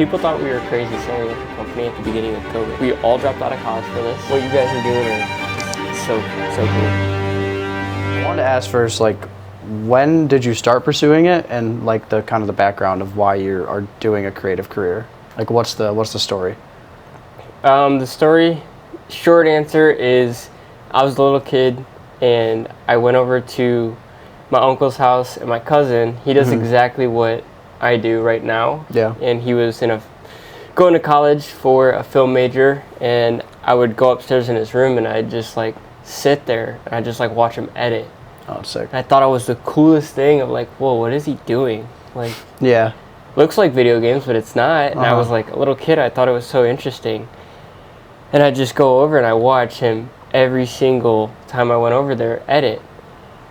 People thought we were crazy selling a company at the beginning of COVID. We all dropped out of college for this. What you guys are doing is so cool. I wanted to ask first, like, when did you start pursuing it, and like the kind of the background of why you are doing a creative career? Like, what's the story? The story, short answer is, I was a little kid and I went over to my uncle's house, and my cousin, he does exactly what I do right now. Yeah. And he was going to college for a film major, and I would go upstairs in his room and I'd just like sit there and I'd just like watch him edit. Oh, it's sick. And I thought it was the coolest thing of like, whoa, what is he doing? Like, yeah. Looks like video games, but it's not. And I was like a little kid, I thought it was so interesting. And I'd just go over and I watch him every single time I went over there edit.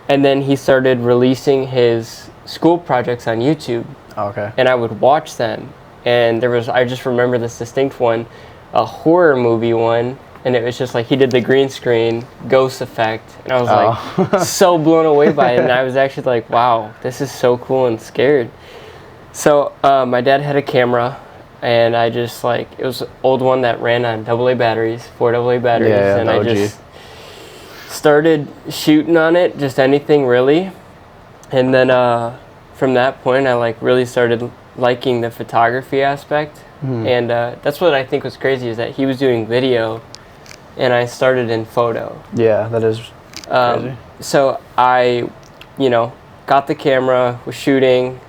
And then he started releasing his school projects on YouTube. Okay. And I would watch them. And I just remember this distinct one, a horror movie one. And it was just like, he did the green screen ghost effect. And I was like so blown away by it. And I was actually like, wow, this is so cool and scared. So my dad had a camera, and I just like, it was an old one that ran on AA batteries, 4 AA batteries. Yeah, and I just started shooting on it, just anything really. And then from that point, I like really started liking the photography aspect. And that's what I think was crazy, is that he was doing video and I started in photo. Yeah, that is crazy. So I, got the camera, was shooting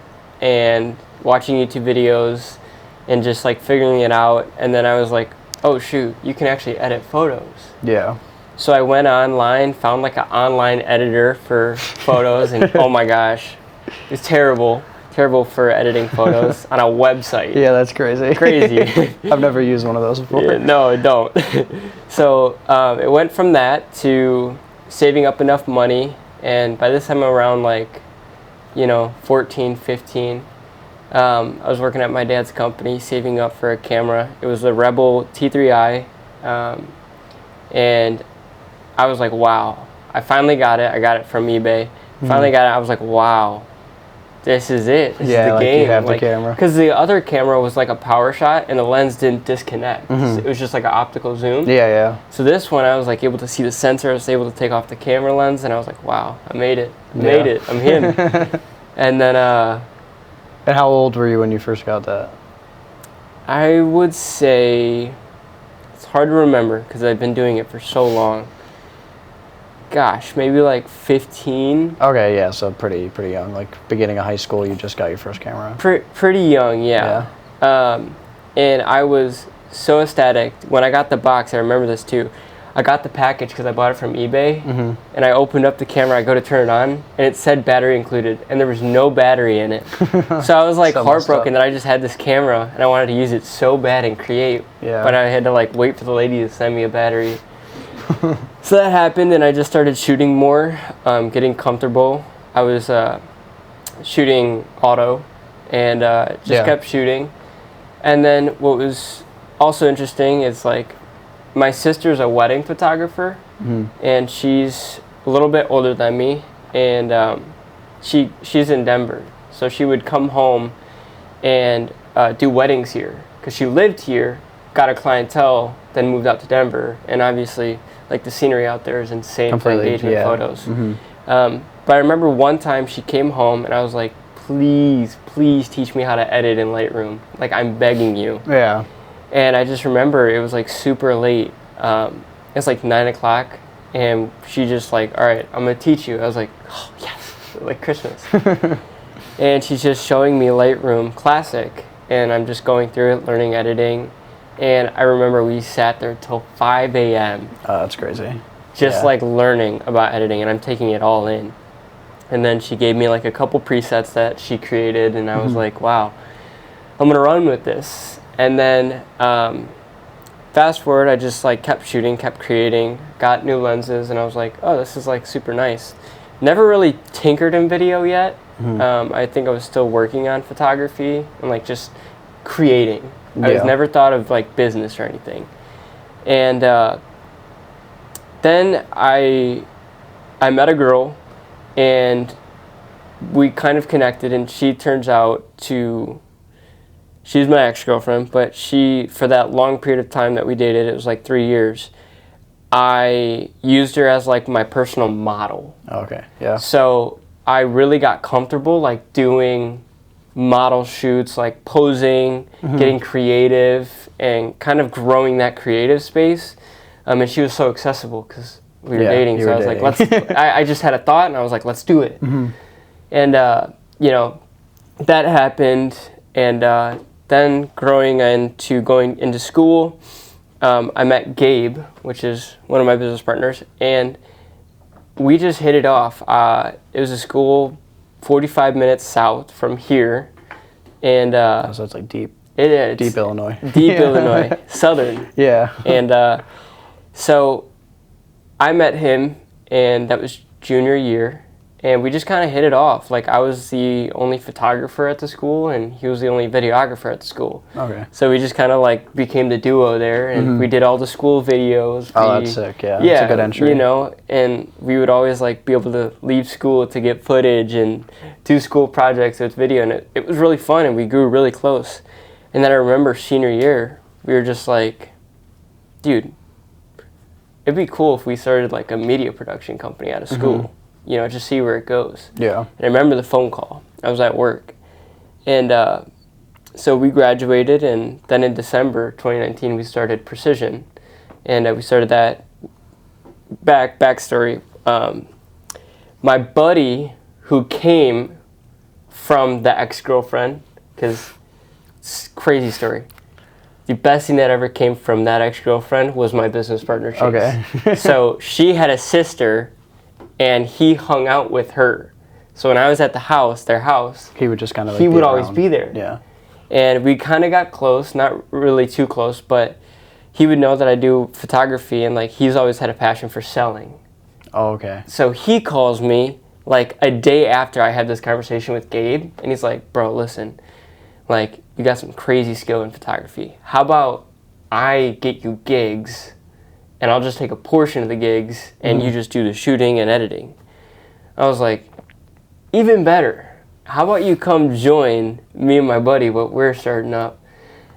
and watching YouTube videos and just like figuring it out. And then I was like, oh shoot, you can actually edit photos. Yeah. So I went online, found like an online editor for photos, and oh my gosh, it's terrible for editing photos on a website. Yeah, that's crazy. Crazy. I've never used one of those before. Yeah, no, don't. So it went from that to saving up enough money, and by this time I'm around like, 14, 15. I was working at my dad's company, saving up for a camera. It was the Rebel T3i, and I was like, wow, I finally got it. I got it from eBay. Finally got it. I was like, wow, this is it. This is the game. You have the camera. Because the other camera was like a power shot, and the lens didn't disconnect. It was just like an optical zoom. Yeah. So this one, I was like able to see the sensor. I was able to take off the camera lens, and I was like, wow, I made it. Made it. I'm him. And then... And how old were you when you first got that? I would say... It's hard to remember, because I've been doing it for so long. Gosh, maybe like 15. Okay, yeah, so pretty young. Like beginning of high school, you just got your first camera. Pretty young, yeah. And I was so ecstatic when I got the box. I remember this too. I got the package because I bought it from eBay, and I opened up the camera. I go to turn it on, and it said battery included, and there was no battery in it. So I was like heartbroken that I just had this camera, and I wanted to use it so bad and create, but I had to like wait for the lady to send me a battery. So that happened, and I just started shooting more, getting comfortable. I was shooting auto, and just kept shooting. And then what was also interesting is like, my sister's a wedding photographer, and she's a little bit older than me, and she's in Denver. So she would come home and do weddings here, because she lived here, got a clientele, then moved out to Denver, and obviously like the scenery out there is insane for engagement photos. But I remember one time she came home and I was like, please teach me how to edit in Lightroom. Like, I'm begging you. Yeah. And I just remember it was like super late. It's like 9 o'clock, and she just like, all right, I'm gonna teach you. I was like, oh yes, like Christmas. And she's just showing me Lightroom Classic, and I'm just going through it, learning editing. And I remember we sat there till 5 a.m. Oh, that's crazy. Just like learning about editing, and I'm taking it all in. And then she gave me like a couple presets that she created, and I was like, wow, I'm gonna run with this. And then fast forward, I just like kept shooting, kept creating, got new lenses, and I was like, oh, this is like super nice. Never really tinkered in video yet. I think I was still working on photography and like just creating. I was never thought of like business or anything. And then I met a girl, and we kind of connected, and she turns out to she's my ex-girlfriend, but she, for that long period of time that we dated, it was like 3 years, I used her as like my personal model. Okay, yeah. So I really got comfortable like doing model shoots, like posing, getting creative, and kind of growing that creative space. And she was so accessible because we were dating. So I was like, I just had a thought and I was like, let's do it. And, you know, that happened. And then going into school, I met Gabe, which is one of my business partners, and we just hit it off. It was a school 45 minutes south from here, and so it's like deep. It's deep Illinois. Deep Illinois, southern. Yeah. And so I met him, and that was junior year, and we just kind of hit it off. Like, I was the only photographer at the school, and he was the only videographer at the school. Okay. So we just kind of like became the duo there, and we did all the school videos. Oh, that's sick. Yeah. Yeah, it's a good entry. you know, and we would always like be able to leave school to get footage and do school projects with video, and it was really fun, and we grew really close. And then I remember senior year, we were just like, dude, it'd be cool if we started like a media production company out of school. You know, just see where it goes. Yeah. And I remember the phone call. I was at work. And so we graduated, and then in December 2019, we started Precision. And we started that backstory. My buddy who came from the ex-girlfriend, because it's a crazy story. The best thing that ever came from that ex-girlfriend was my business partner, Chase. Okay. So she had a sister, and he hung out with her. So when I was at the house, their house, he would just kind of he would always be there. Yeah. And we kind of got close, not really too close, but he would know that I do photography, and like he's always had a passion for selling. Oh, okay. So he calls me like a day after I had this conversation with Gabe, and he's like, bro, listen, like you got some crazy skill in photography. How about I get you gigs, and I'll just take a portion of the gigs, and you just do the shooting and editing. I was like, even better. How about you come join me and my buddy, what we're starting up?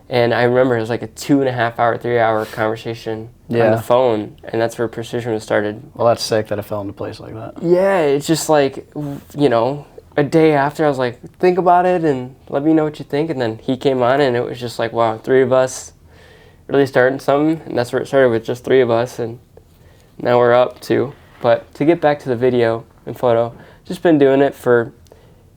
And I remember it was like a 2.5 hour, 3 hour conversation on the phone, and that's where Precision was started. Well, that's sick that it fell into place like that. Yeah, it's just like, you know, a day after I was like, think about it and let me know what you think. And then he came on, and it was just like, wow, 3 of us really starting something, and that's where it started, with just 3 of us, and now we're up to. But to get back to the video and photo, just been doing it for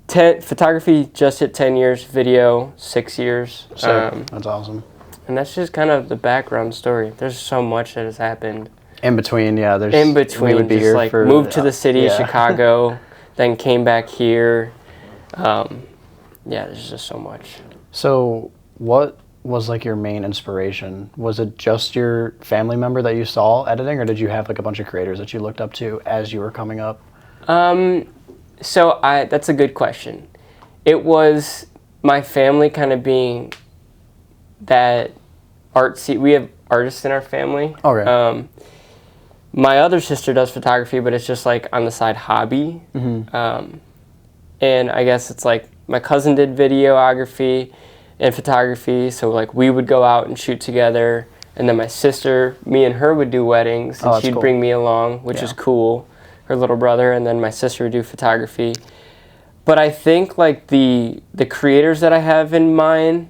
photography, just hit 10 years, video 6 years. That's awesome. And that's just kind of the background story. There's so much that has happened. In between, there's in between, would be just here like for, moved to the city of Chicago, then came back here. There's just so much. So what was like your main inspiration? Was it just your family member that you saw editing, or did you have like a bunch of creators that you looked up to as you were coming up? So that's a good question. It was my family kind of being that artsy. We have artists in our family. Okay. My other sister does photography, but it's just like on the side hobby. And I guess it's like my cousin did videography and photography, so like we would go out and shoot together. And then my sister, me and her would do weddings, and she'd bring me along, which is cool. Her little brother, and then my sister would do photography. But I think like the creators that I have in mind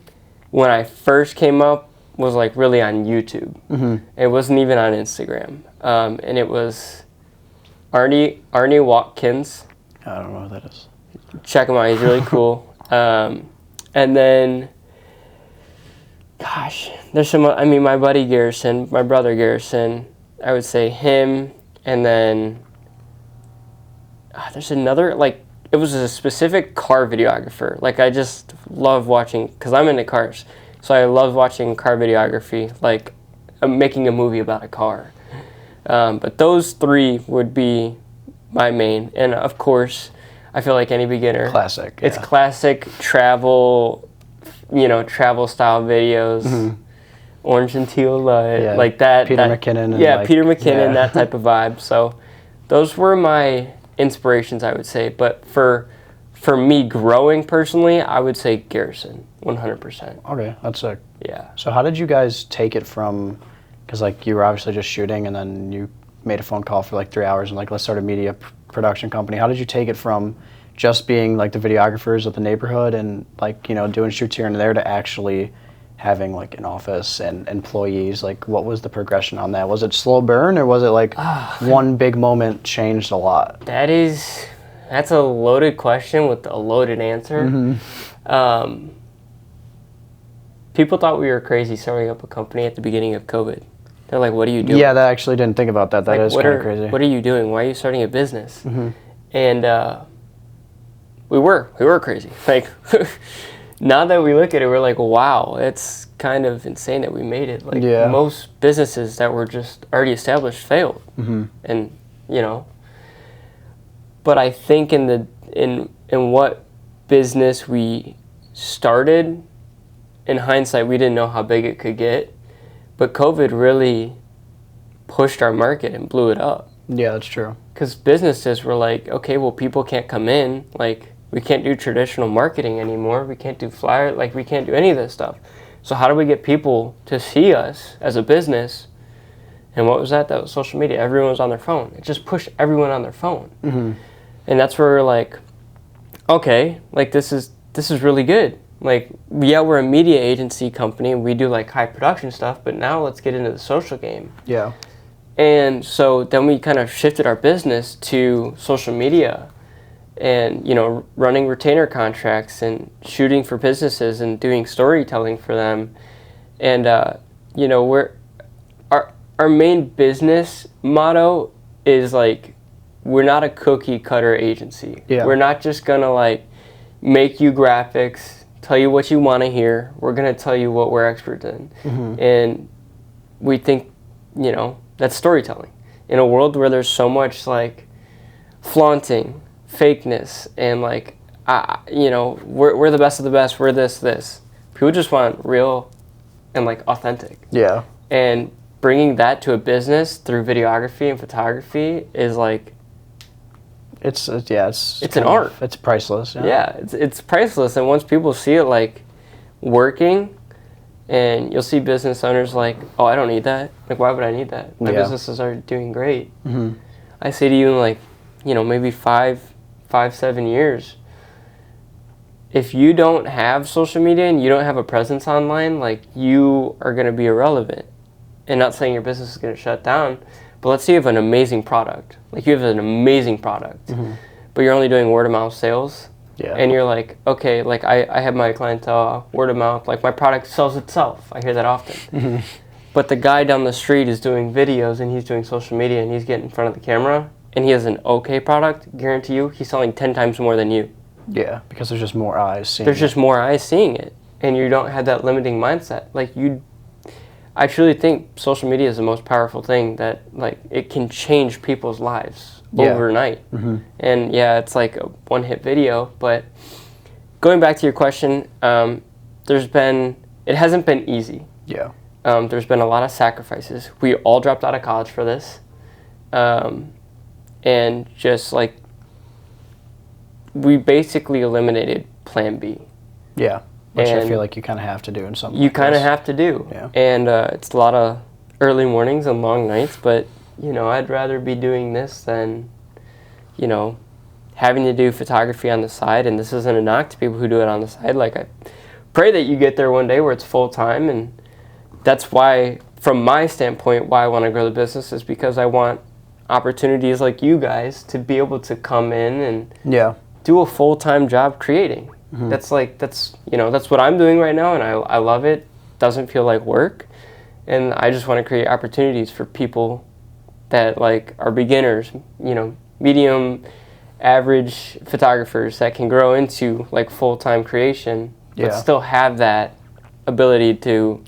when I first came up was like really on YouTube. It wasn't even on Instagram. And it was Arnie Watkins. I don't know what that is. Check him out, he's really cool. And then, gosh, there's some, I mean, my buddy Garrison, my brother Garrison, I would say him, and then there's another, like, it was a specific car videographer. Like, I just love watching, because I'm into cars, so I love watching car videography, like making a movie about a car. But those 3 would be my main. And of course, I feel like any beginner. Classic. It's classic travel, travel style videos. Orange and teal light, like that. Peter McKinnon. Peter McKinnon, that type of vibe. So those were my inspirations, I would say. But for me growing personally, I would say Garrison. 100%. Okay, that's sick. Yeah. So how did you guys take it from, because like you were obviously just shooting and then you made a phone call for like 3 hours and like, let's start a media production company. How did you take it from just being like the videographers of the neighborhood and like, you know, doing shoots here and there to actually having like an office and employees? Like what was the progression on that? Was it slow burn or was it like one big moment changed a lot? That's a loaded question with a loaded answer. People thought we were crazy starting up a company at the beginning of COVID. They're like, what are you doing? Yeah, that actually didn't think about that. That is kind of crazy. What are you doing? Why are you starting a business? And we were crazy. Like, now that we look at it, we're like, wow, it's kind of insane that we made it. Like, most businesses that were just already established failed. And, you know, but I think in what business we started, in hindsight, we didn't know how big it could get, but COVID really pushed our market and blew it up. Yeah, that's true. Because businesses were like, okay, well, people can't come in. Like, we can't do traditional marketing anymore. We can't do flyer, like, we can't do any of this stuff. So how do we get people to see us as a business? And what was that? That was social media. Everyone was on their phone. It just pushed everyone on their phone. And that's where we're like, okay, like, this is really good. Like, yeah, we're a media agency company and we do like high production stuff, but now let's get into the social game. Yeah. And so then we kind of shifted our business to social media and, you know, running retainer contracts and shooting for businesses and doing storytelling for them. And, you know, our main business motto is like, we're not a cookie cutter agency. Yeah. We're not just going to like make you graphics, tell you what you want to hear. We're going to tell you what we're experts in. And we think, you know, that's storytelling. In a world where there's so much like flaunting, fakeness, and like, you know, we're the best of the best, we're this. People just want real and like authentic. Yeah. And bringing that to a business through videography and photography is like, it's an art. It's priceless. Yeah, it's priceless. And once people see it like working, and you'll see business owners like, oh, I don't need that. Like, why would I need that? My businesses are doing great. I say to you in like, you know, maybe 7 years, if you don't have social media and you don't have a presence online, like, you are going to be irrelevant. And not saying your business is going to shut down, but let's say you have an amazing product. Like, you have an amazing product, but you're only doing word of mouth sales. Yeah. And you're like, okay, like I have my clientele, word of mouth, like my product sells itself. I hear that often. But the guy down the street is doing videos and he's doing social media and he's getting in front of the camera and he has an okay product, guarantee you, he's selling 10 times more than you. Yeah, because there's just more eyes seeing There's just more eyes seeing it. And you don't have that limiting mindset. Like, I truly think social media is the most powerful thing that, like, it can change people's lives overnight. And yeah, it's like a one-hit video, but going back to your question, it hasn't been easy. Yeah. There's been a lot of sacrifices. We all dropped out of college for this. And just like, we basically eliminated plan B. Yeah. Which I feel like you kind of have to do in some You kind of have to do. Yeah. And it's a lot of early mornings and long nights, but, you know, I'd rather be doing this than, you know, having to do photography on the side. And this isn't a knock to people who do it on the side. Like, I pray that you get there one day where it's full time. And that's why, from my standpoint, why I want to grow the business is because I want opportunities like you guys to be able to come in and do a full-time job creating. That's what I'm doing right now, and I love it. Doesn't feel like work, and I just want to create opportunities for people that like are beginners, you know, medium, average photographers that can grow into like full-time creation, but still have that ability to,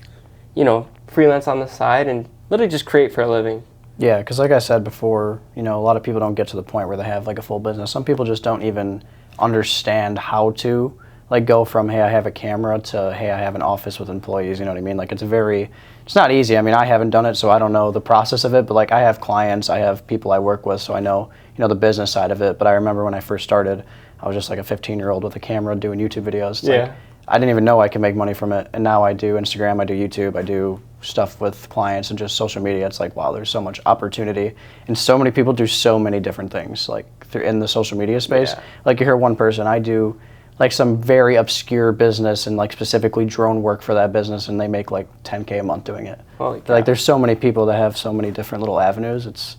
you know, freelance on the side and literally just create for a living. Yeah, because like I said before, you know, a lot of people don't get to the point where they have like a full business. Some people just don't even understand how to like go from, hey, I have a camera to, hey, I have an office with employees. You know what I mean? Like, it's not easy. I mean, I haven't done it, so I don't know the process of it, but like, I have clients, I have people I work with, so I know, you know, the business side of it. But I remember when I first started, I was just like a 15-year-old with a camera doing YouTube videos. It's like, I didn't even know I could make money from it, and now I do Instagram, I do YouTube, I do stuff with clients and just social media. It's like, wow, there's so much opportunity, and so many people do so many different things like in the social media space. Yeah. Like you hear one person, I do like some very obscure business and like specifically drone work for that business, and they make like 10K a month doing it. Holy cow. Like there's so many people that have so many different little avenues. It's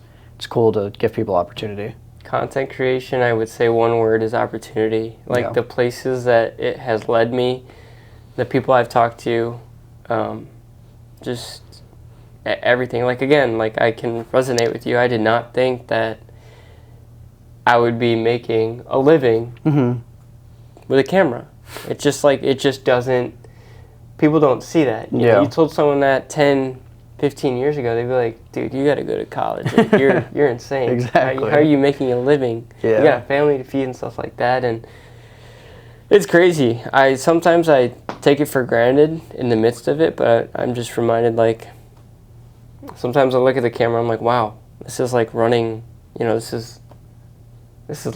cool to give people opportunity. Content creation, I would say one word is opportunity. Like Yeah. the places that it has led me, the people I've talked to, just everything. Like again, like I can resonate with you. I did not think that I would be making a living with a camera. It's just like, it just doesn't, people don't see that. You know, you told someone that 10, 15 years ago, they'd be like, dude, you got to go to college. Like, you're insane. Exactly. How are you making a living? Yeah. You got a family to feed and stuff like that. And it's crazy. Sometimes I take it for granted in the midst of it, but I'm just reminded, like, sometimes I look at the camera, I'm like, wow, this is like running, you know, this is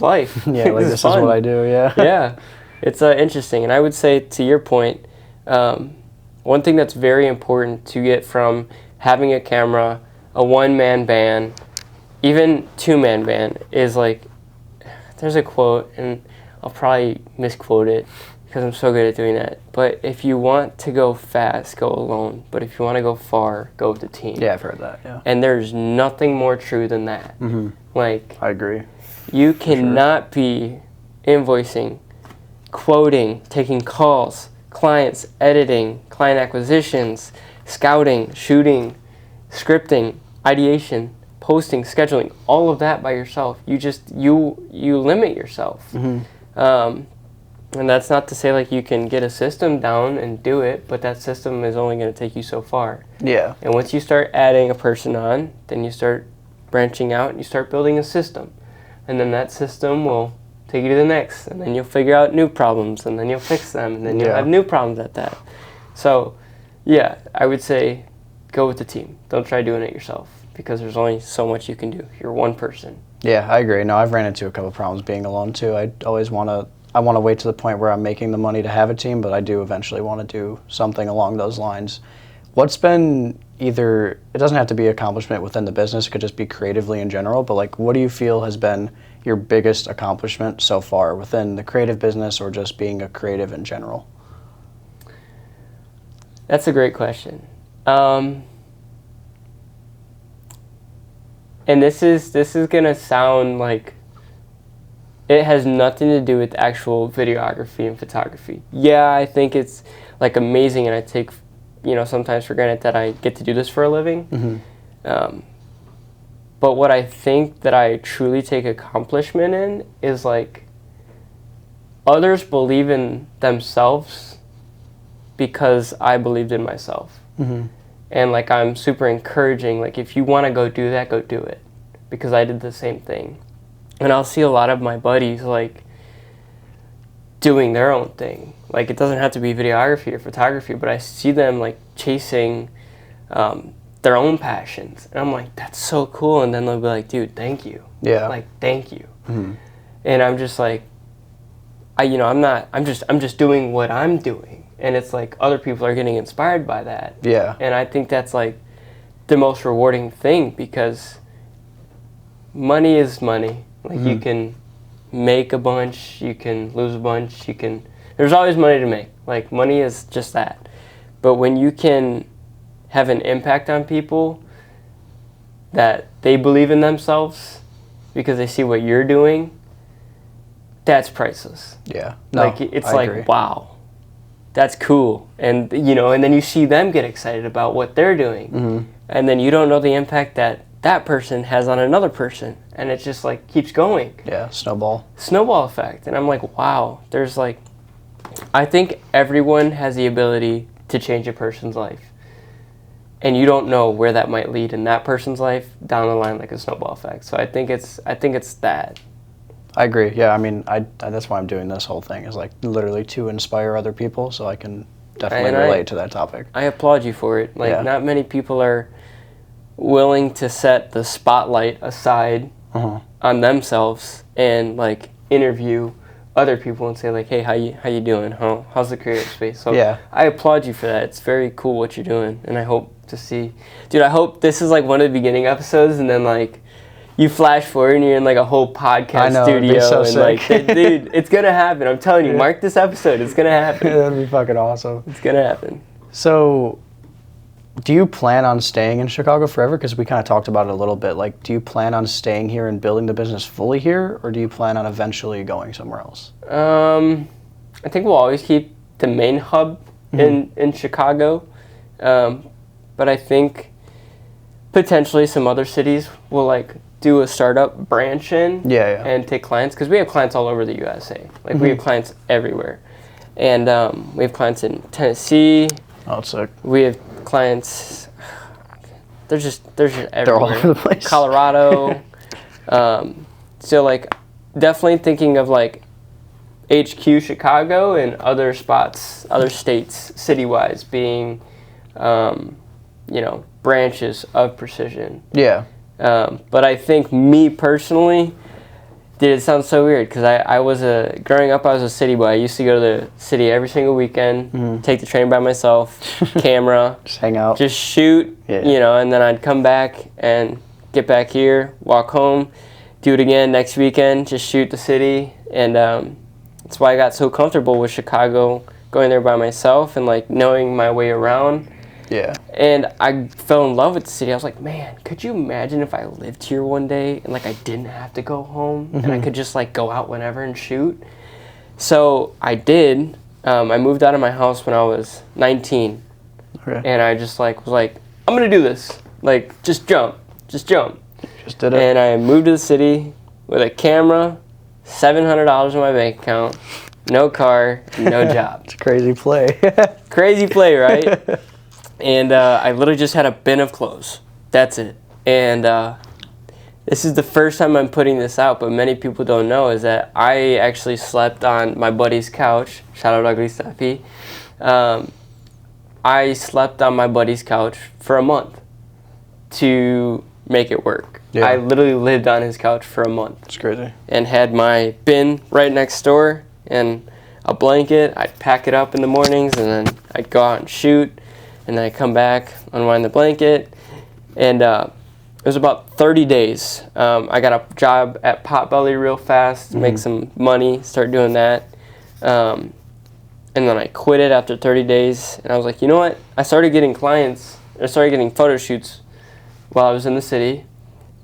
life. Yeah, like this is what I do, yeah. Yeah, it's interesting. And I would say, to your point, one thing that's very important to get from having a camera, a one-man band, even two-man band, is like, there's a quote, and I'll probably misquote it because I'm so good at doing that. But if you want to go fast, go alone. But if you want to go far, go with the team. Yeah, I've heard that, yeah. And there's nothing more true than that. Like, I agree. you cannot be invoicing, quoting, taking calls, clients, editing, client acquisitions, scouting, shooting, scripting, ideation, posting, scheduling, all of that by yourself. You limit yourself. And that's not to say like you can get a system down and do it, but that system is only going to take you so far. Yeah. And once you start adding a person on, then you start branching out and you start building a system. And then that system will take you to the next, and then you'll figure out new problems, and then you'll fix them, and then you'll have new problems at that. So, yeah, I would say go with the team. Don't try doing it yourself, because there's only so much you can do. You're one person. Yeah, I agree. No, I've ran into a couple problems being alone too. I want to wait to the point where I'm making the money to have a team, but I do eventually want to do something along those lines. What's been either, it doesn't have to be accomplishment within the business, it could just be creatively in general, but like what do you feel has been your biggest accomplishment so far within the creative business or just being a creative in general? That's a great question. And this is gonna sound like it has nothing to do with actual videography and photography. Yeah, I think it's like amazing, and I take, you know, sometimes for granted that I get to do this for a living. But what I think that I truly take accomplishment in is like others believe in themselves because I believed in myself. And like I'm super encouraging, like if you want to go do that, go do it, because I did the same thing. And I'll see a lot of my buddies like doing their own thing. Like it doesn't have to be videography or photography, but I see them like chasing their own passions, and I'm like, that's so cool. And then they'll be like, dude, thank you. Yeah. Like, thank you. And I'm just like, I'm just doing what I'm doing, and it's like other people are getting inspired by that. Yeah. And I think that's like the most rewarding thing, because money is money. Like you can make a bunch, you can lose a bunch, there's always money to make. Like money is just that. But when you can have an impact on people that they believe in themselves because they see what you're doing, that's priceless. Yeah. No, Like it's I like, agree. wow, that's cool. And you know, and then you see them get excited about what they're doing. And then you don't know the impact that that person has on another person, and it just like keeps going. Yeah, snowball Effect. And I'm like, wow, there's like, I think everyone has the ability to change a person's life, and you don't know where that might lead in that person's life down the line, like a snowball effect. So I think it's that. I agree. Yeah, I mean, that's why I'm doing this whole thing, is like literally to inspire other people, so I can definitely relate to that topic. I applaud you for it. Like not many people are willing to set the spotlight aside on themselves and like interview other people and say like, hey, how you doing? How's the creative space? So Yeah. I applaud you for that. It's very cool what you're doing, and I hope to see, dude. I hope this is like one of the beginning episodes, and then like you flash forward and you're in like a whole podcast studio, it'd be so and sick. like, dude, it's gonna happen. I'm telling you, mark this episode. It's gonna happen. That'd be fucking awesome. It's gonna happen. So, do you plan on staying in Chicago forever? Because we kind of talked about it a little bit. Like, do you plan on staying here and building the business fully here, or do you plan on eventually going somewhere else? I think we'll always keep the main hub in Chicago, but I think potentially some other cities will like do a startup branch in and take clients, because we have clients all over the USA. Like we have clients everywhere, and we have clients in Tennessee. Oh, it's sick. We have clients. They're just everywhere. They're all over the place. Colorado. So like, definitely thinking of like HQ Chicago and other spots, other states, city-wise, being, branches of Precision. Yeah. But I think me personally, dude, it sounds so weird because growing up, I was a city boy. I used to go to the city every single weekend, take the train by myself, camera, just hang out, just shoot, and then I'd come back and get back here, walk home, do it again next weekend, just shoot the city. And that's why I got so comfortable with Chicago, going there by myself and like knowing my way around. Yeah. And I fell in love with the city. I was like, man, could you imagine if I lived here one day and like I didn't have to go home and I could just like go out whenever and shoot? So I did. I moved out of my house when I was 19. Okay. And I just like was like, I'm gonna do this. Like, just jump. Just did it. And I moved to the city with a camera, $700 in my bank account, no car, no job. It's a crazy play. Crazy play, right? And I literally just had a bin of clothes. That's it. And this is the first time I'm putting this out, but many people don't know, is that I actually slept on my buddy's couch. Shout out Ugly Steffi. I slept on my buddy's couch for a month to make it work. Yeah. I literally lived on his couch for a month. It's crazy. And had my bin right next door and a blanket. I'd pack it up in the mornings, and then I'd go out and shoot. And then I come back, unwind the blanket, and it was about 30 days. I got a job at Potbelly real fast, make some money, start doing that. And then I quit it after 30 days, and I was like, you know what? I started getting photo shoots while I was in the city,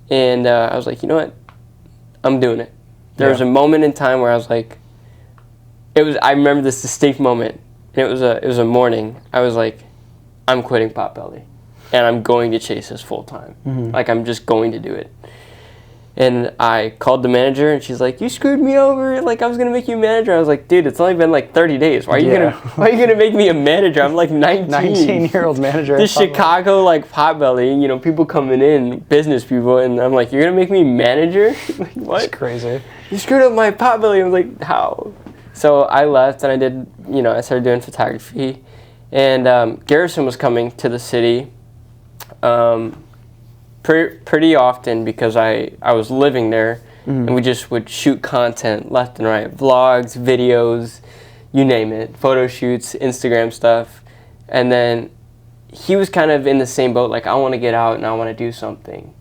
and I was like, you know what? I'm doing it. There was a moment in time where I was like, I remember this distinct moment, and it was a morning. I was like, I'm quitting Potbelly, and I'm going to chase this full time. Like, I'm just going to do it. And I called the manager, and she's like, you screwed me over. Like, I was going to make you a manager. I was like, dude, it's only been like 30 days. Why are you gonna make me a manager? I'm like 19. 19-year-old manager. This Chicago, like, Potbelly, people coming in, business people, and I'm like, you're going to make me manager? Like, what? That's crazy. You screwed up my Potbelly. I was like, how? So I left, and I did, I started doing photography. And Garrison was coming to the city pretty often because I was living there, and we just would shoot content left and right, vlogs, videos, you name it, photo shoots, Instagram stuff. And then he was kind of in the same boat, like, I want to get out and I want to do something.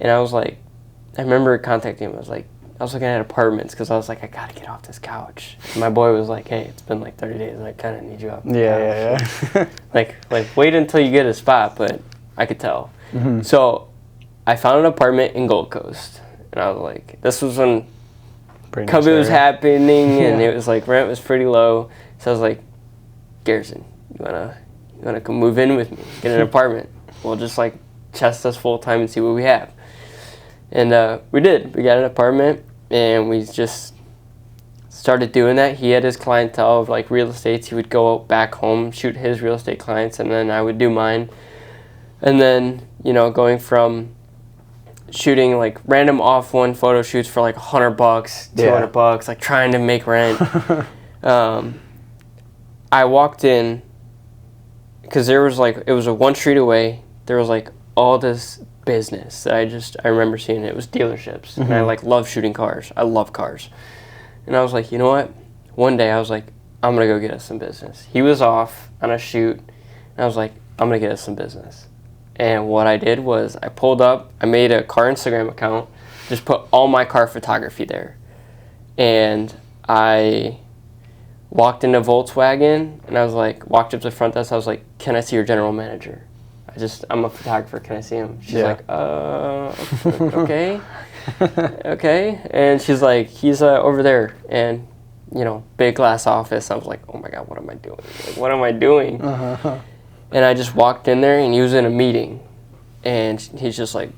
And I was like, I remember contacting him. I was looking at apartments because I was like, I got to get off this couch. And my boy was like, hey, it's been like 30 days and I kind of need you off the couch. Yeah. like wait until you get a spot, but I could tell. So I found an apartment in Gold Coast. And I was like, this was when COVID was happening, and it was like rent was pretty low. So I was like, Garrison, you wanna come move in with me, get an apartment? We'll just like test us full time and see what we have. And we did. We got an apartment, and we just started doing that. He had his clientele of like real estates. He would go back home, shoot his real estate clients, and then I would do mine. And then, going from shooting like random off one photo shoots for like $100, $200, like trying to make rent. I walked in because it was a one street away. There was like all this business that I remember seeing. It was dealerships, and I like love shooting cars. I love cars. And I was like, you know what? One day I was like, I'm going to go get us some business. He was off on a shoot. And I was like, I'm going to get us some business. And what I did was I pulled up, I made a car Instagram account, just put all my car photography there. And I walked into Volkswagen and I was like, walked up to the front desk. I was like, can I see your general manager? I'm a photographer. Can I see him? She's like, okay. Okay. And she's like, he's over there. And, you know, big glass office. I was like, oh my God, what am I doing? Like, what am I doing? And I just walked in there and he was in a meeting. And he's just like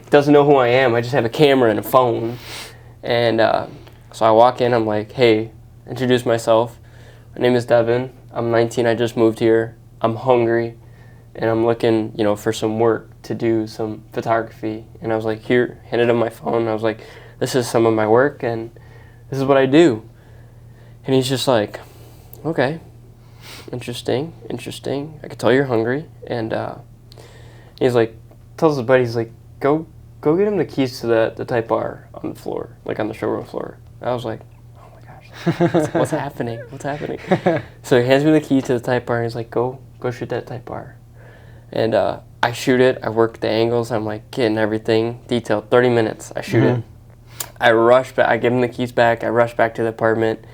doesn't know who I am. I just have a camera and a phone. And so I walk in, I'm like, hey, introduce myself. My name is Devin. I'm 19. I just moved here. I'm hungry. And I'm looking, you know, for some work to do some photography. And I was like, here, handed him my phone. And I was like, this is some of my work and this is what I do. And he's just like, okay, interesting. I could tell you're hungry. And he's like, tells his buddy, he's like, go get him the keys to the Type R on the floor, like on the showroom floor. I was like, oh my gosh, what's happening? What's happening? So he hands me the key to the Type R and he's like, go shoot that Type R. And I shoot it, I work the angles, I'm like getting everything detailed. 30 minutes, I shoot it. I rush back, I give him the keys back, I rush back to the apartment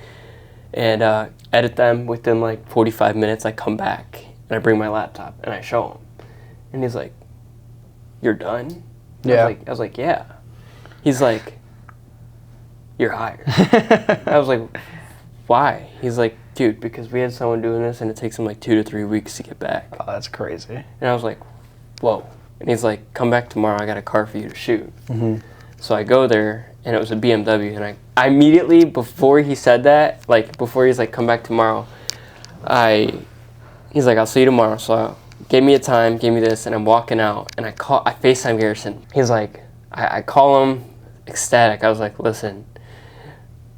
and edit them. Within like 45 minutes, I come back and I bring my laptop and I show him. And he's like, you're done? Yeah. I was like, yeah. He's like, you're hired. I was like, why? He's like, dude, because we had someone doing this and it takes them like 2 to 3 weeks to get back. Oh, that's crazy. And I was like, whoa. And he's like, come back tomorrow, I got a car for you to shoot. So I go there and it was a BMW. And I immediately, before he said that, like before he's like, come back tomorrow, he's like, I'll see you tomorrow. So gave me a time, gave me this, and I'm walking out and I FaceTime Garrison. He's like, I call him ecstatic. I was like, listen,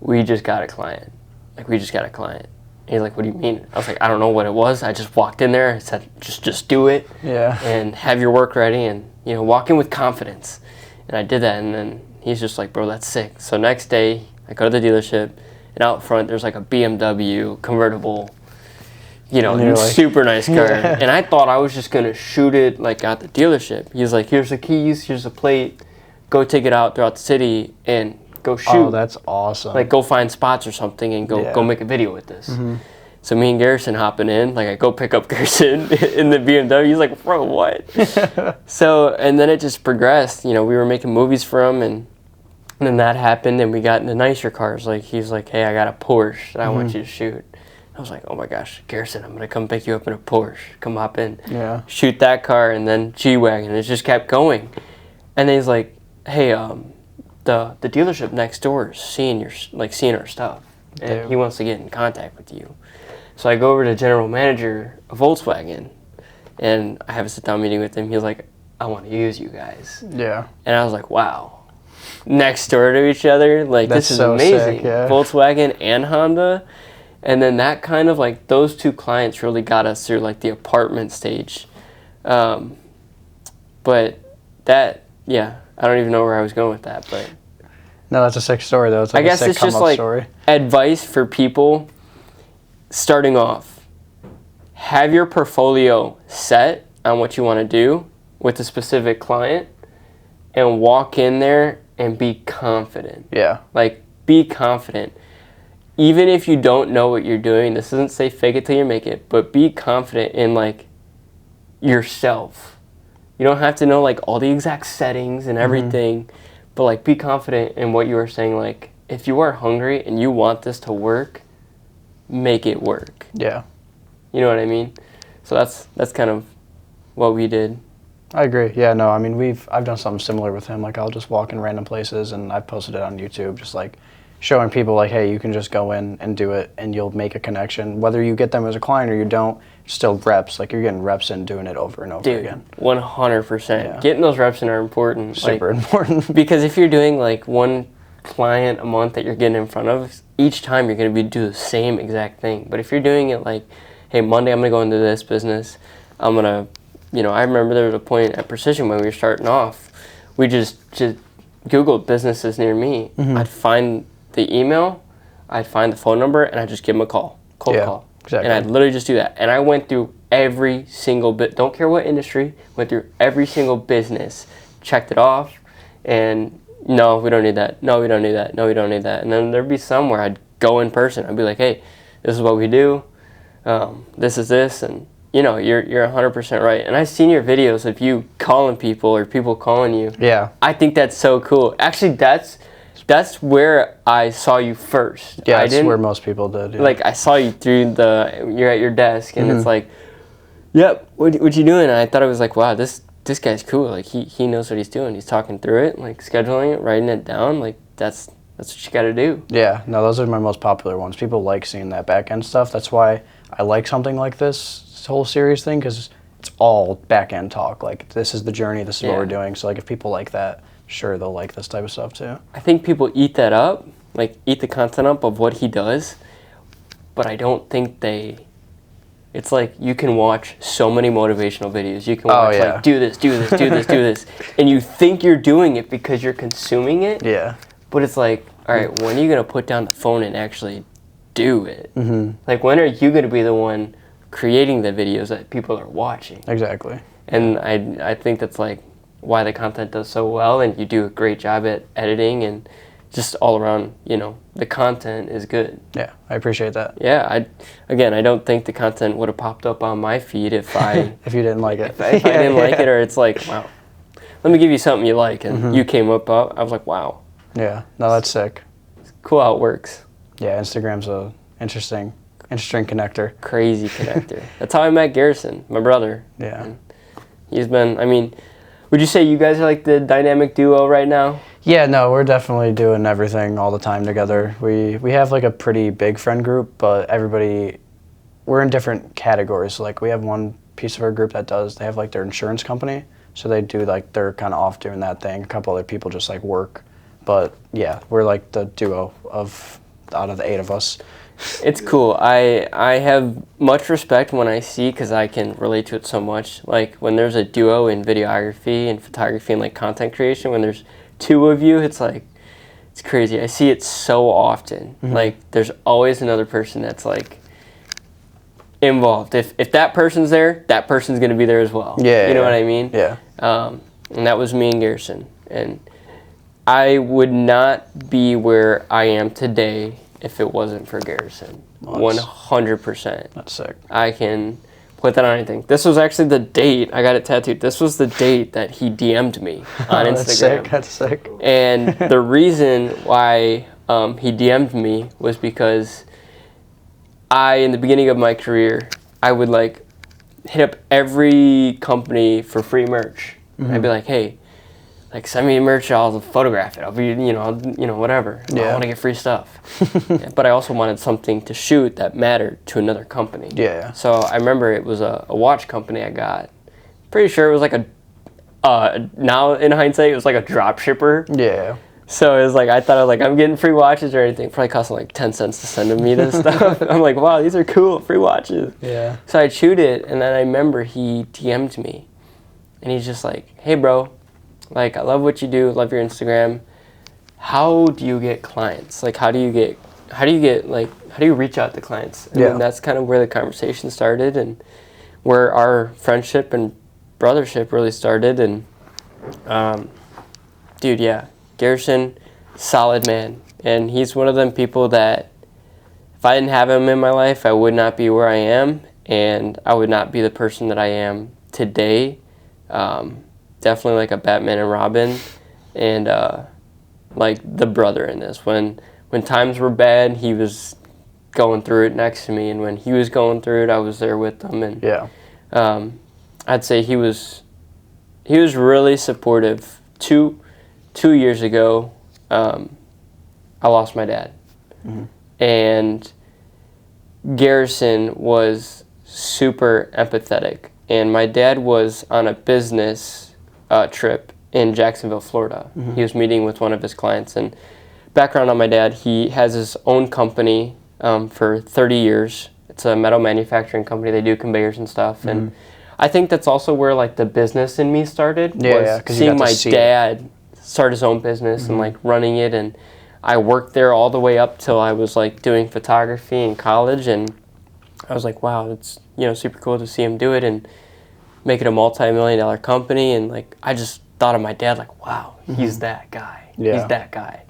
we just got a client. Like, we just got a client. And he's like, what do you mean? I was like, I don't know what it was. I just walked in there. I said, just do it. Yeah. And have your work ready and, you know, walk in with confidence. And I did that. And then he's just like, bro, that's sick. So next day, I go to the dealership. And out front, there's like a BMW convertible, you know, like, super nice car. And I thought I was just going to shoot it like at the dealership. He's like, here's the keys. Here's the plate. Go take it out throughout the city and go shoot. Oh, that's awesome. Like, go find spots or something and go make a video with this. So me and Garrison hopping in, like I go pick up Garrison in the BMW. He's like, bro, what? So, and then it just progressed. You know, we were making movies for him and then that happened and we got into nicer cars. Like, he's like, hey, I got a Porsche that I want you to shoot. I was like, oh my gosh, Garrison, I'm going to come pick you up in a Porsche. Come hop in. Yeah. Shoot that car and then G-Wagon. It just kept going. And then he's like, hey, the dealership next door is seeing our stuff. And he wants to get in contact with you. So I go over to general manager of Volkswagen and I have a sit-down meeting with him. He's like, I want to use you guys. Yeah. And I was like, wow. Next door to each other. Like, this is so amazing. Sick, yeah. Volkswagen and Honda. And then that kind of like, those two clients really got us through like the apartment stage. But that, yeah, I don't even know where I was going with that, but. No, that's a sick story though. It's like I guess it's just like story. Advice for people starting off. Have your portfolio set on what you want to do with a specific client and walk in there and be confident. Yeah. Like, be confident. Even if you don't know what you're doing, this doesn't say fake it till you make it, but be confident in like yourself. You don't have to know like all the exact settings and everything, but like be confident in what you are saying. Like, if you are hungry and you want this to work, make it work. Yeah. You know what I mean? So that's kind of what we did. I agree. Yeah, no, I mean, I've done something similar with him. Like, I'll just walk in random places and I've posted it on YouTube, just like showing people like, hey, you can just go in and do it and you'll make a connection. Whether you get them as a client or you don't, still reps. Like, you're getting reps in doing it over and over again. 100%. Yeah. Getting those reps in are important. Super important. Because if you're doing like one client a month that you're getting in front of, each time you're going to do the same exact thing. But if you're doing it like, hey, Monday I'm going to go into this business, I'm going to, you know, I remember there was a point at Precision when we were starting off, we just Googled businesses near me. I'd find the email, I'd find the phone number, and I'd just give them a call, cold call. Exactly. And I'd literally just do that. And I went through every single bit, don't care what industry, went through every single business, checked it off, and no, we don't need that. No, we don't need that. No, we don't need that. And then there'd be some where I'd go in person. I'd be like, hey, this is what we do. This is this. And, you know, you're 100% right. And I've seen your videos of you calling people or people calling you. Yeah. I think that's so cool. Actually, that's where I saw you first. Yeah, that's where most people did. Yeah. Like, I saw you through you're at your desk, and it's like, yep, what you doing? And I thought it was like, wow, this guy's cool. Like, he knows what he's doing. He's talking through it, like, scheduling it, writing it down. Like, that's what you got to do. Yeah, no, those are my most popular ones. People like seeing that back-end stuff. That's why I like something like this whole series thing, because it's all back-end talk. Like, this is the journey, this is what we're doing. So, like, if people like that, sure, they'll like this type of stuff too. I think people eat that up, like eat the content up of what he does, but I don't think it's like you can watch so many motivational videos. You can watch like, do this, do this, do this, do this, and you think you're doing it because you're consuming it. Yeah. But it's like, all right, when are you going to put down the phone and actually do it? Like, when are you going to be the one creating the videos that people are watching? Exactly. And I think that's like why the content does so well, and you do a great job at editing, and just all around, you know, the content is good. Yeah, I appreciate that. Yeah, I don't think the content would have popped up on my feed if I if you didn't like it. if I didn't like it, or it's like, wow, let me give you something you like, and you came up, I was like, wow. Yeah, no, that's sick. It's cool how it works. Yeah, Instagram's a interesting connector. Crazy connector. That's how I met Garrison, my brother. Yeah. And he's been, I mean, would you say you guys are like the dynamic duo right now? Yeah, no, we're definitely doing everything all the time together. We have like a pretty big friend group, but we're in different categories. So, like, we have one piece of our group they have like their insurance company, so they do like, they're kind of off doing that thing. A couple other people just like work, but yeah, we're like the duo out of the 8 of us. It's cool. I have much respect when I see, because I can relate to it so much, like when there's a duo in videography and photography and like content creation, when there's 2 of you, it's like, it's crazy. I see it so often. Like, there's always another person that's like involved. If that person's there, that person's going to be there as well. Yeah. You know what I mean? Yeah. And that was me and Garrison. And I would not be where I am today if it wasn't for Garrison. 100%. That's sick. I can put that on anything. This was actually the date, I got it tattooed. This was the date that he DM'd me on Instagram. That's sick. And the reason why he DM'd me was because in the beginning of my career, I would like hit up every company for free merch. I'd be like, hey, like, send me merch, I'll photograph it. I'll be, whatever. I want to get free stuff. But I also wanted something to shoot that mattered to another company. Yeah. So I remember it was a watch company I got. Pretty sure it was like now in hindsight, it was like a drop shipper. Yeah. So it was like, I thought, I'm getting free watches or anything. Probably cost them like 10 cents to send me this stuff. I'm like, wow, these are cool, free watches. Yeah. So I'd shoot it, and then I remember he DM'd me. And he's just like, hey, bro. Like, I love what you do, love your Instagram. How do you get clients? Like, how do you reach out to clients? And that's kind of where the conversation started, and where our friendship and brothership really started. And, dude, yeah, Garrison, solid man. And he's one of them people that if I didn't have him in my life, I would not be where I am, and I would not be the person that I am today. Definitely like a Batman and Robin, and like the brother in this. When times were bad, he was going through it next to me, and when he was going through it, I was there with him. And I'd say he was really supportive. Two years ago, I lost my dad, and Garrison was super empathetic. And my dad was on a business trip in Jacksonville, Florida. He was meeting with one of his clients. And background on my dad, he has his own company for 30 years. It's a metal manufacturing company. They do conveyors and stuff. And I think that's also where like the business in me started. Was seeing my dad start his own business and like running it. And I worked there all the way up till I was like doing photography in college, and I was like, wow, it's, you know, super cool to see him do it and make it a multi-million-dollar company. And like, I just thought of my dad like, wow, he's that guy. Yeah. He's that guy.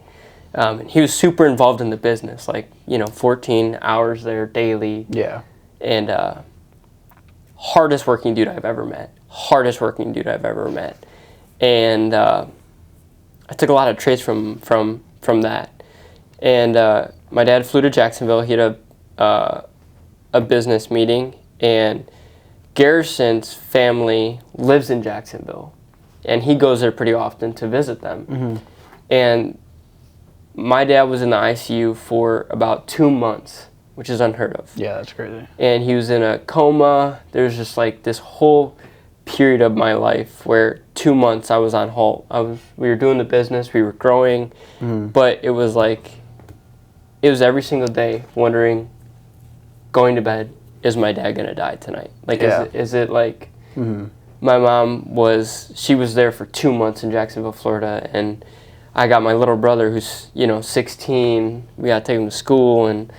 And he was super involved in the business, like, you know, 14 hours there daily. Yeah. And hardest working dude I've ever met. Hardest working dude I've ever met. And I took a lot of traits from that. And my dad flew to Jacksonville. He had a business meeting, and Garrison's family lives in Jacksonville, and he goes there pretty often to visit them. And my dad was in the ICU for about 2 months, which is unheard of. Yeah, that's crazy. And he was in a coma. There's just like this whole period of my life where 2 months I was on halt. We were doing the business, we were growing, but it was like, it was every single day wondering, going to bed, is my dad gonna die tonight? Like, is it like, my mom she was there for 2 months in Jacksonville, Florida, and I got my little brother who's, you know, 16. We gotta take him to school and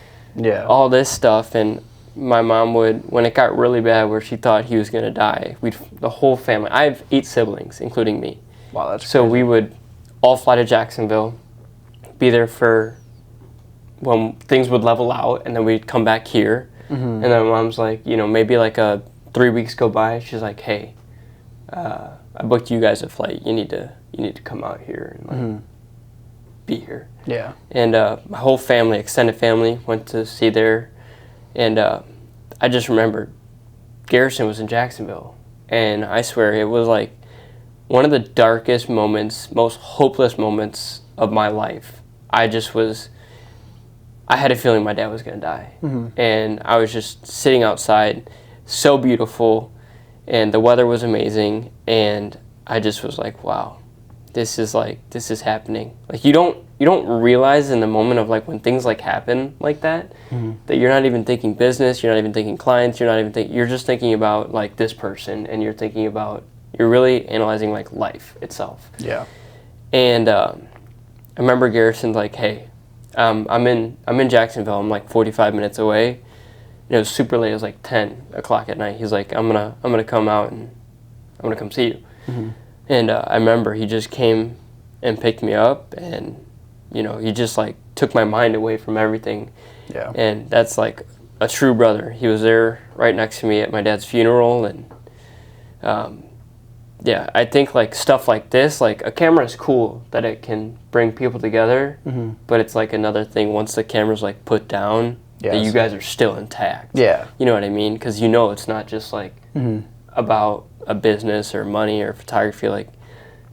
all this stuff. And my mom would, when it got really bad where she thought he was gonna die, the whole family, I have 8 siblings, including me. Wow, that's so crazy. We would all fly to Jacksonville, be there for when things would level out, and then we'd come back here. And then my mom's like, you know, maybe like 3 weeks go by, she's like, hey, I booked you guys a flight. You need to come out here and like be here. Yeah. And my whole family, extended family, went to see there. And I just remember Garrison was in Jacksonville, and I swear it was like one of the darkest moments, most hopeless moments of my life. I had a feeling my dad was going to die. And I was just sitting outside, so beautiful, and the weather was amazing, and I just was like, wow, this is happening. Like, you don't realize in the moment of like when things like happen like that, that you're not even thinking business, you're not even thinking clients, you're just thinking about like this person, and you're really analyzing like life itself. Yeah. And I remember Garrison's like, hey, I'm in Jacksonville. I'm like 45 minutes away. And it was super late. It was like 10 o'clock at night. He's like, I'm gonna come out and I'm gonna come see you. And I remember he just came and picked me up, and you know, he just like took my mind away from everything. Yeah. And that's like a true brother. He was there right next to me at my dad's funeral, and yeah, I think like stuff like this, like a camera is cool that it can bring people together, but it's like another thing once the camera's like put down, that you guys are still intact. Yeah. You know what I mean? Because you know it's not just like about a business or money or photography. Like,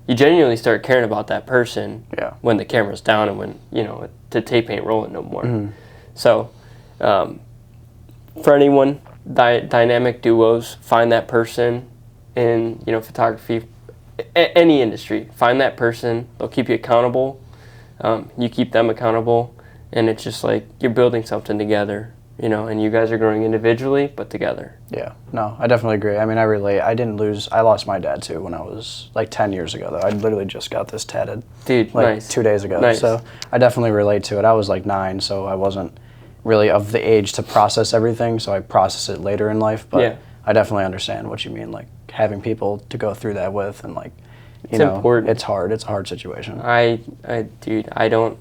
you genuinely start caring about that person when the camera's down and when, you know, the tape ain't rolling no more. So for anyone, dynamic duos, find that person in, you know, photography, any industry. Find that person. They'll keep you accountable. You keep them accountable, and it's just like you're building something together, you know, and you guys are growing individually but together. Yeah, no, I definitely agree. I mean, I relate. I lost my dad too when I was like 10 years ago, though. I literally just got this tatted. Dude, like nice. 2 days ago. Nice. So I definitely relate to it. I was like 9, so I wasn't really of the age to process everything, so I process it later in life. But I definitely understand what you mean, like having people to go through that with, and like, you know, important. It's hard. It's a hard situation. Dude, I don't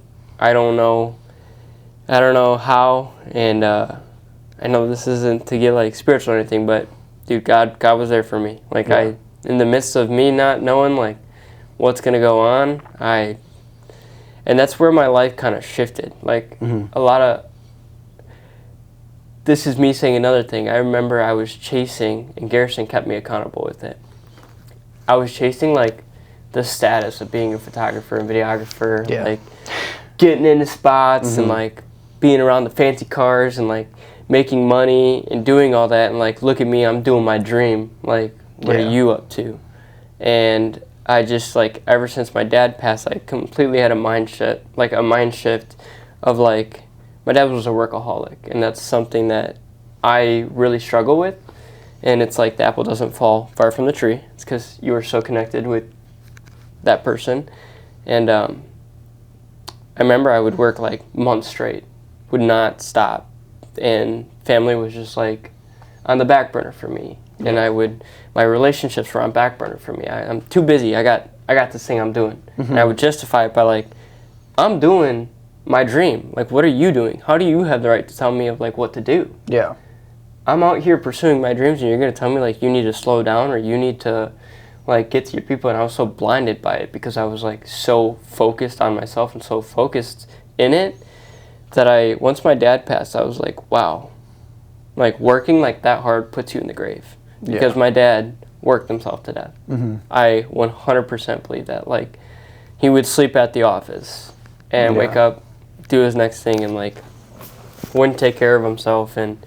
know how, and I know this isn't to get like spiritual or anything, but dude, God was there for me. Like, in the midst of me not knowing like what's gonna go on, and that's where my life kind of shifted. Like a lot of. This is me saying another thing. I remember I was chasing, and Garrison kept me accountable with it. I was chasing like the status of being a photographer and videographer, like getting into spots and like being around the fancy cars and like making money and doing all that, and like, look at me, I'm doing my dream. Like, what are you up to? And I just like, ever since my dad passed, I completely had a mind shift of like, my dad was a workaholic, and that's something that I really struggle with. And it's like the apple doesn't fall far from the tree. It's because you are so connected with that person. And I remember I would work like months straight, would not stop, and family was just like on the back burner for me. And my relationships were on back burner for me. I'm too busy. I got this thing I'm doing. And I would justify it by like, I'm doing my dream. Like, what are you doing? How do you have the right to tell me of like what to do? Yeah. I'm out here pursuing my dreams, and you're gonna tell me like you need to slow down or you need to like get to your people. And I was so blinded by it because I was like so focused on myself and so focused in it that once my dad passed, I was like, wow, like working like that hard puts you in the grave. Because my dad worked himself to death. I 100% believe that. Like, he would sleep at the office and wake up, do his next thing, and like wouldn't take care of himself and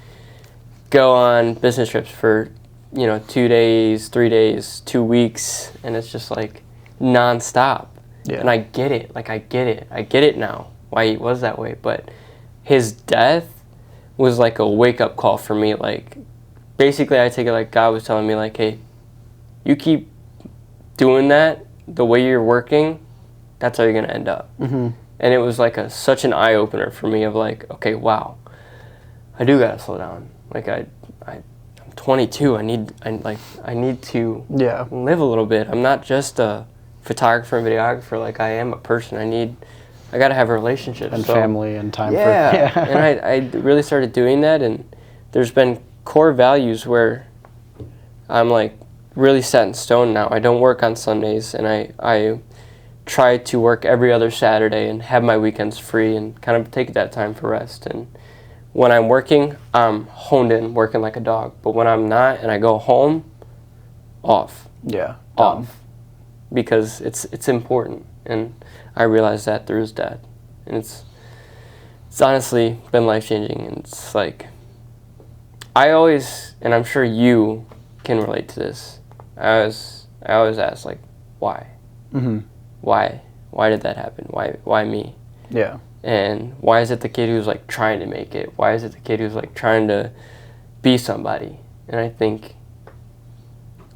go on business trips for 2 days, 3 days, 2 weeks, and it's just like nonstop. And I get it. Like, I get it now why he was that way. But his death was like a wake up call for me. Like, basically, I take it like God was telling me, like, hey, you keep doing that the way you're working, that's how you're going to end up. And it was like such an eye-opener for me of like, okay, wow, I do got to slow down. Like, I'm 22. I need to live a little bit. I'm not just a photographer and videographer. Like, I am a person. I got to have a relationship. And family and time for... And I really started doing that, and there's been core values where I'm like really set in stone now. I don't work on Sundays, and I try to work every other Saturday and have my weekends free and kind of take that time for rest. And when I'm working, I'm honed in, working like a dog. But when I'm not and I go home, off. Off. Because it's important. And I realized that through his dad. And it's honestly been life-changing. And it's like, I always, and I'm sure you can relate to this, I always ask, like, why? Why did that happen? Why me? Yeah. And why is it the kid who's like trying to make it? Why is it the kid who's like trying to be somebody? And I think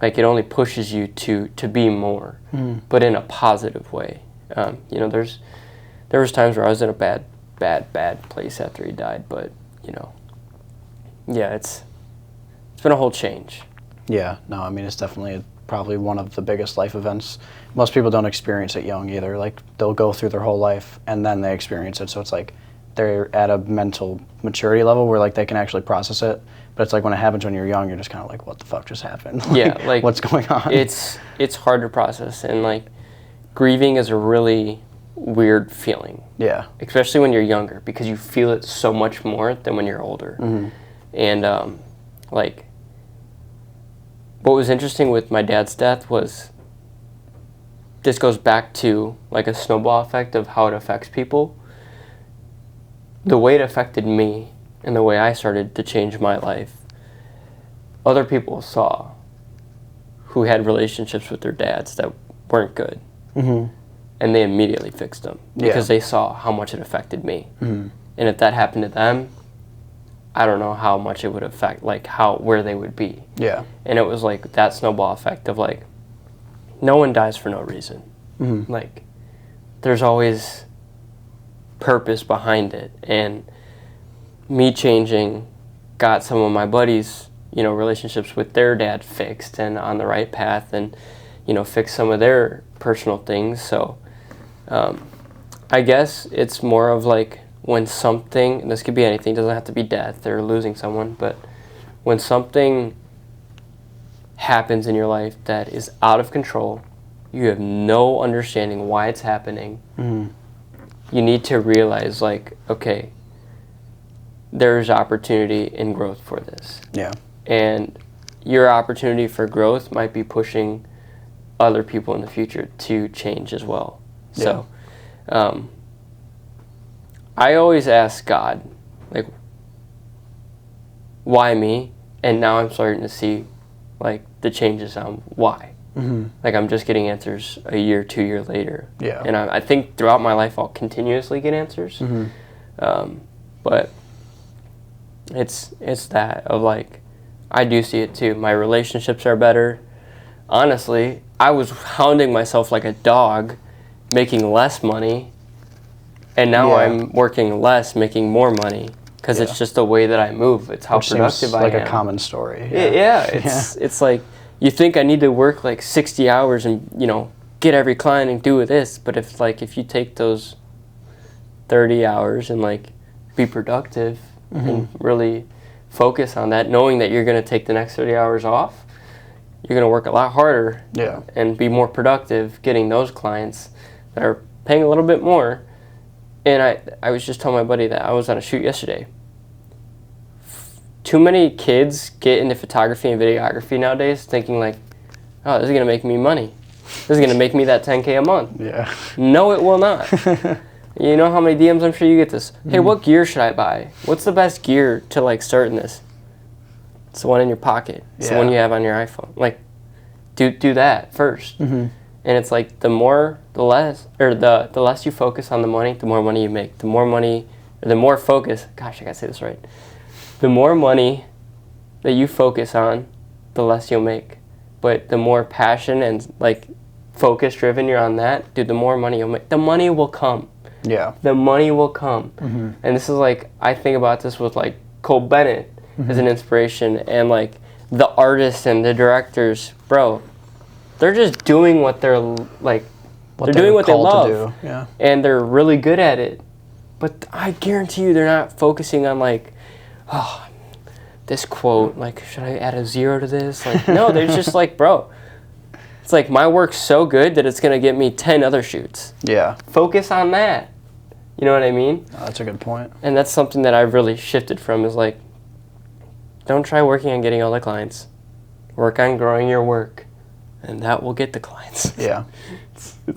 like it only pushes you to be more, but in a positive way. There was times where I was in a bad place after he died, but it's been a whole change. Yeah, no, I mean, it's definitely probably one of the biggest life events. Most people don't experience it young either. Like, they'll go through their whole life and then they experience it. So it's like they're at a mental maturity level where like they can actually process it. But it's like when it happens when you're young, you're just kind of like, what the fuck just happened? Like, what's going on? It's hard to process, and like grieving is a really weird feeling. Yeah. Especially when you're younger, because you feel it so much more than when you're older. And like, what was interesting with my dad's death was this goes back to like a snowball effect of how it affects people. The way it affected me and the way I started to change my life, other people saw who had relationships with their dads that weren't good. And they immediately fixed them because they saw how much it affected me. And if that happened to them, I don't know how much it would affect, like where they would be. Yeah. And it was like that snowball effect of like, no one dies for no reason. Like, there's always purpose behind it. And me changing got some of my buddies, relationships with their dad fixed and on the right path, and, fixed some of their personal things. So I guess it's more of like, when something, and this could be anything, doesn't have to be death or losing someone, but when something happens in your life that is out of control, you have no understanding why it's happening, you need to realize, like, okay, there's opportunity and growth for this. Yeah. And your opportunity for growth might be pushing other people in the future to change as well. So, I always ask God, like, why me? And now I'm starting to see, like, the changes on why. Like, I'm just getting answers a year, 2 years later. Yeah. And I think throughout my life I'll continuously get answers. But it's that of, like, I do see it too. My relationships are better. Honestly, I was hounding myself like a dog, making less money, And now I'm working less, making more money, because it's just the way that I move. It's how Which productive seems I like am. a common story. It's like, you think I need to work like 60 hours and, you know, get every client and do this, but if you take those 30 hours and like be productive and really focus on that, knowing that you're going to take the next 30 hours off, you're going to work a lot harder and be more productive getting those clients that are paying a little bit more. And I was just telling my buddy that I was on a shoot yesterday. Too many kids get into photography and videography nowadays thinking like, oh, this is going to make me money. This is going to make me that $10K a month. Yeah. No, it will not. You know how many DMs I'm sure you get this? Hey, what gear should I buy? What's the best gear to like start in this? It's the one in your pocket. It's the one you have on your iPhone. Like, do that first. And it's like the less you focus on the money, the more money you make. The more focus. Gosh, I gotta say this right. The more money that you focus on, the less you'll make. But the more passion and like focus driven you're on that, dude, the more money you'll make. The money will come. Yeah. The money will come. And this is like, I think about this with like Cole Bennett as an inspiration, and like the artists and the directors, bro, they're just doing what they're like, they're doing what they love. Yeah. And they're really good at it. But I guarantee you they're not focusing on like, oh, this quote, like, should I add a 0 to this? Like, no, they're just like, bro, it's like my work's so good that it's going to get me 10 other shoots. Yeah. Focus on that. You know what I mean? Oh, that's a good point. And that's something that I've really shifted from, is like, don't try working on getting all the clients. Work on growing your work, and that will get the clients. Yeah.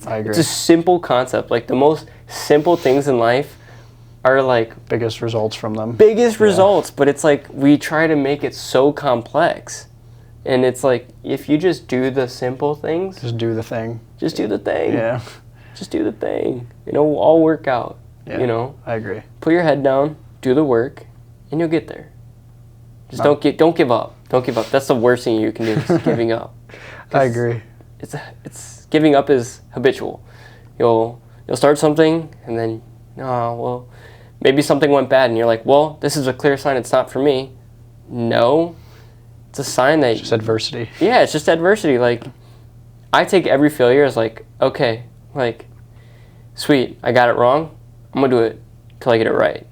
I agree. It's a simple concept. Like, the most simple things in life are like biggest results from them. Biggest results, but it's like we try to make it so complex. And it's like, if you just do the simple things. Just do the thing. Just do the thing. Yeah. Just do the thing. It'll all work out. Yeah, you know? I agree. Put your head down, do the work, and you'll get there. Just don't give up. Don't give up. That's the worst thing you can do, is giving up. I agree. It's giving up is habitual. You'll start something, and then, well, maybe something went bad, and you're like, well, this is a clear sign it's not for me. No. It's a sign that... It's just adversity. Yeah, it's just adversity. Like, I take every failure as like, okay, like, sweet, I got it wrong. I'm going to do it till I get it right.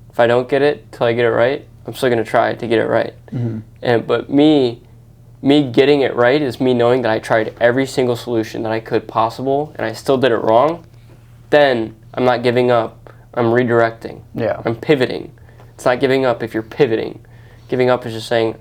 If I don't get it till I get it right, I'm still going to try to get it right. But me getting it right is me knowing that I tried every single solution that I could possible, and I still did it wrong. Then I'm not giving up. I'm redirecting. Yeah. I'm pivoting. It's not giving up if you're pivoting. Giving up is just saying,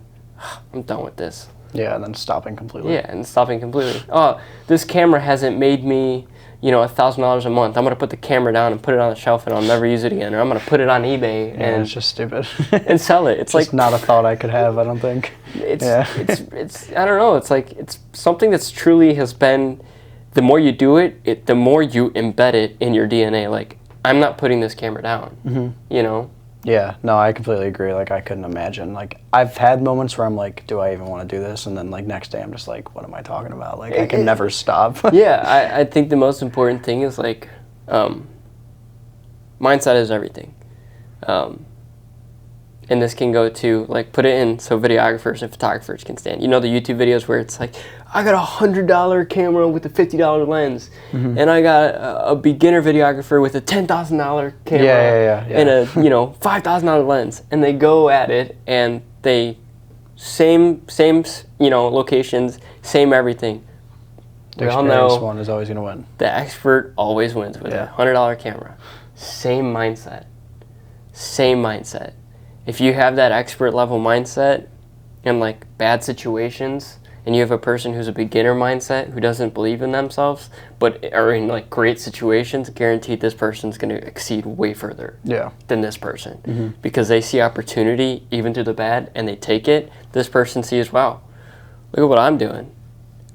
I'm done with this. Yeah, and then stopping completely. Yeah, and stopping completely. Oh, this camera hasn't made me, $1,000 a month. I'm going to put the camera down and put it on the shelf, and I'll never use it again. Or I'm going to put it on eBay and it's just stupid. and sell it. It's just like not a thought I could have, I don't think. It's I don't know. It's like, it's something that's truly has been, the more you do it, the more you embed it in your DNA. Like, I'm not putting this camera down, Yeah, no, I completely agree. Like, I couldn't imagine. Like, I've had moments where I'm like, do I even want to do this? And then, like, next day I'm just like, what am I talking about? Like, I can never stop. Yeah, I think the most important thing is, like, mindset is everything. And this can go to, like, put it in so videographers and photographers can stand. You know the YouTube videos where it's like, I got a $100 camera with a $50 lens, and I got a beginner videographer with a $10,000 camera and a $5,000 lens, and they go at it, and they same locations, same everything. The experienced one is always going to win. The expert always wins with a $100 camera. Same mindset. Same mindset. If you have that expert level mindset in like bad situations, and you have a person who's a beginner mindset who doesn't believe in themselves, but are in like great situations, guaranteed this person's going to exceed way further than this person, because they see opportunity even through the bad, and they take it. This person sees, wow, look at what I'm doing,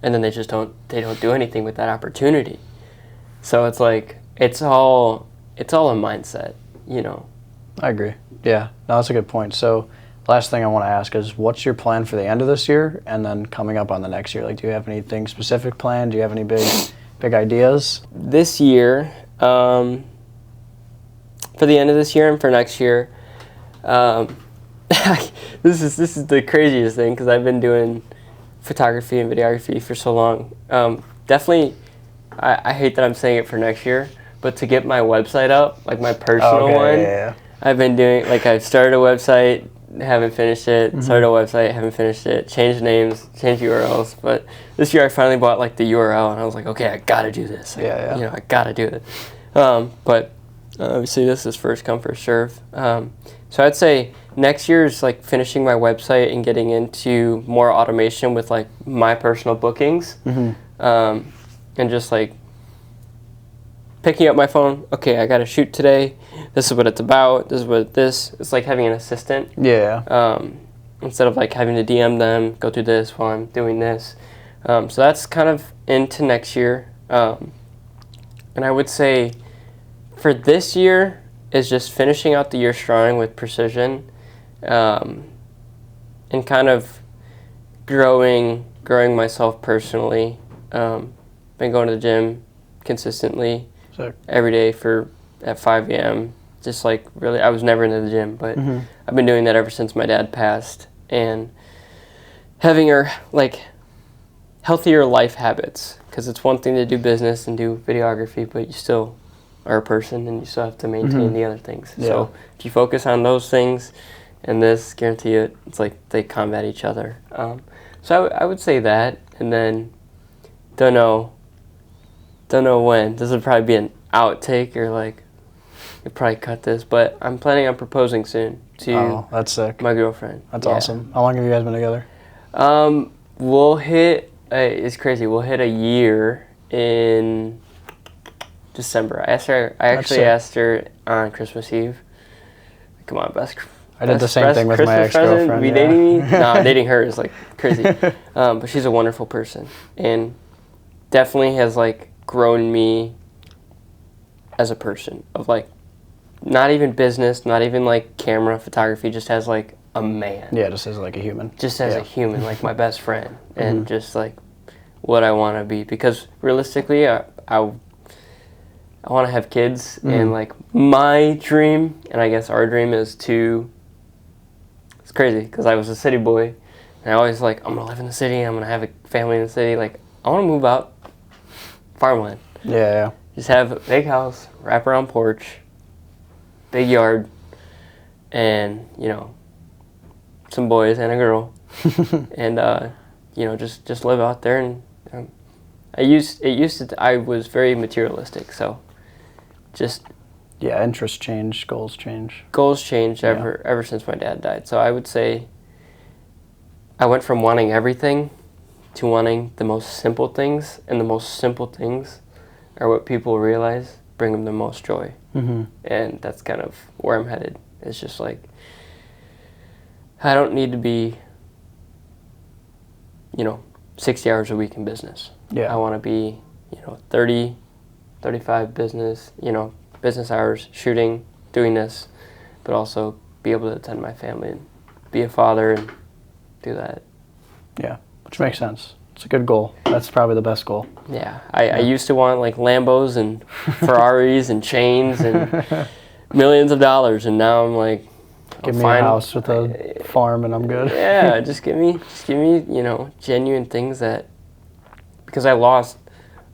and then they don't do anything with that opportunity. So it's like it's all a mindset, I agree. Yeah, no, that's a good point. So last thing I want to ask is, what's your plan for the end of this year and then coming up on the next year? Like, do you have anything specific planned? Do you have any big ideas? This year, for the end of this year and for next year. This is the craziest thing because I've been doing photography and videography for so long. Definitely, I hate that I'm saying it for next year, but to get my website up, like my personal one, Yeah. I've been doing, like I started a website, haven't finished it, started a website, haven't finished it, changed names, changed URLs, but this year I finally bought like the URL and I was like, okay, I gotta do this. You know, I gotta do it. But obviously this is first come, first serve. So I'd say next year is like finishing my website and getting into more automation with like my personal bookings. And just like picking up my phone, okay, I gotta shoot today. This is what it's about. This is what it's like having an assistant. Yeah. Instead of like having to DM them, go through this while I'm doing this. So that's kind of into next year. And I would say for this year is just finishing out the year strong with precision, and kind of growing myself personally. Been going to the gym consistently every day at 5 a.m. Just like really, I was never into the gym, but I've been doing that ever since my dad passed, and having like healthier life habits, because it's one thing to do business and do videography, but you still are a person and you still have to maintain the other things. Yeah. So if you focus on those things, and this, guarantee it, it's like they combat each other. So I would say that, and then don't know when. This would probably be an outtake, or like you'll probably cut this, but I'm planning on proposing soon to that's sick. my girlfriend. That's awesome. How long have you guys been together? We'll hit it's crazy. We'll hit a year in December. I actually asked her on Christmas Eve. Come on, I did the same thing with Christmas my ex-girlfriend. Be dating me? No, dating her is like crazy. But she's a wonderful person, and definitely has like grown me as a person, of like not even business, not even like camera photography, just as like a man. Yeah, just as like a human. Just as a human, like my best friend, and just like what I want to be. Because realistically, I want to have kids, and like my dream, and I guess our dream is to. It's crazy because I was a city boy, and I always like, I'm gonna live in the city. I'm gonna have a family in the city. Like I want to move out, farmland. Yeah. Just have a big house, wraparound porch, big yard, and some boys and a girl, and just live out there. And I was very materialistic, so just interests change, goals change. Goals changed ever since my dad died. So I would say I went from wanting everything to wanting the most simple things, and the most simple things are what people realize bring them the most joy. And that's kind of where I'm headed. It's just like I don't need to be 60 hours a week in business. I want to be 30, 35 business hours shooting, doing this, but also be able to attend my family and be a father and do that. Yeah, which makes sense. It's a good goal. That's probably the best goal. Yeah, I used to want like Lambos and Ferraris and chains and millions of dollars, and now I'm like, give me a house with a farm and I'm good. Yeah, just give me genuine things that, because I lost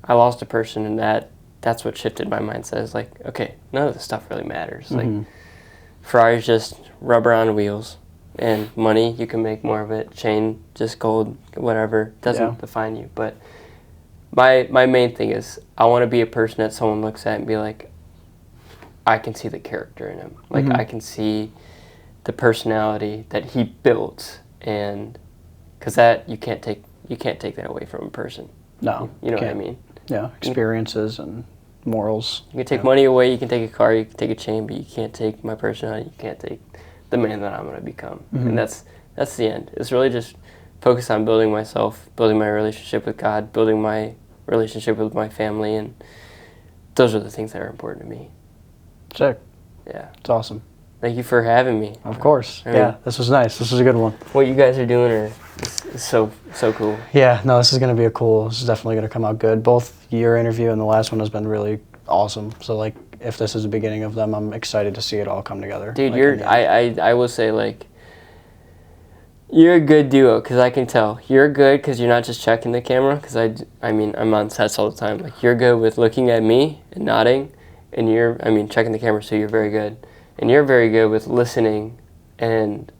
a person, and that's what shifted my mindset. It's like, okay, none of this stuff really matters. Like Ferrari's just rubber on wheels, and money, you can make more of it. Chain, just gold, whatever, doesn't define you. But my main thing is I want to be a person that someone looks at and be like, I can see the character in him. Like I can see the personality that he built, and because that you can't take that away from a person. No, you know what I mean. Yeah, experiences and morals. You can take money away, you can take a car, you can take a chain, but you can't take my personality. You can't take the man that I'm going to become. And that's the end. It's really just focus on building myself, building my relationship with God, building my relationship with my family, and those are the things that are important to me. Sick. Yeah. It's awesome. Thank you for having me. Of course. I mean, this was nice. This was a good one. What you guys are doing is so cool. Yeah, no, this is definitely going to come out good. Both your interview and the last one has been really awesome. So like if this is the beginning of them, I'm excited to see it all come together. Dude, like, I will say, like, you're a good duo, because I can tell. You're good because you're not just checking the camera, because I mean, I'm on sets all the time. Like, you're good with looking at me and nodding, and checking the camera, so you're very good. And you're very good with listening and,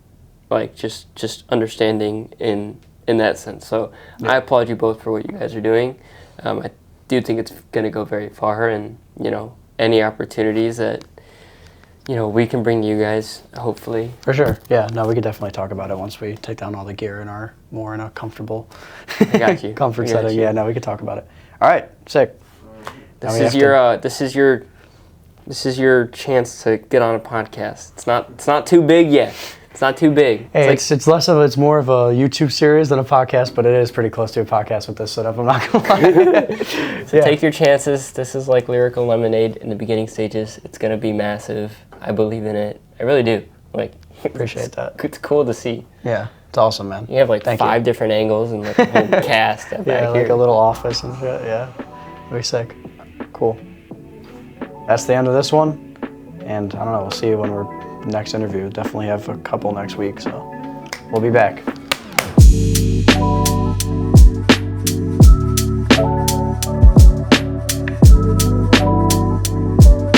like, just understanding in that sense. So yeah. I applaud you both for what you guys are doing. I do think it's going to go very far, and, you know, any opportunities that, you know, we can bring you guys, hopefully. For sure. Yeah, no, we could definitely talk about it once we take down all the gear and are more in a comfortable I got you. comfort setting. Yeah, no, we could talk about it. All right, sick. This is your chance to get on a podcast. It's not too big yet. It's not too big. Hey, it's more of a YouTube series than a podcast, but it is pretty close to a podcast with this setup. I'm not gonna lie. So take your chances. This is like Lyrical Lemonade in the beginning stages. It's gonna be massive. I believe in it. I really do. Like, appreciate that. It's cool to see. Yeah, it's awesome, man. You have like five different angles and like a whole cast. Yeah, like a little office and shit. Yeah, very sick. Cool. That's the end of this one, and I don't know. We'll see you when we're next interview. Definitely have a couple next week, so we'll be back.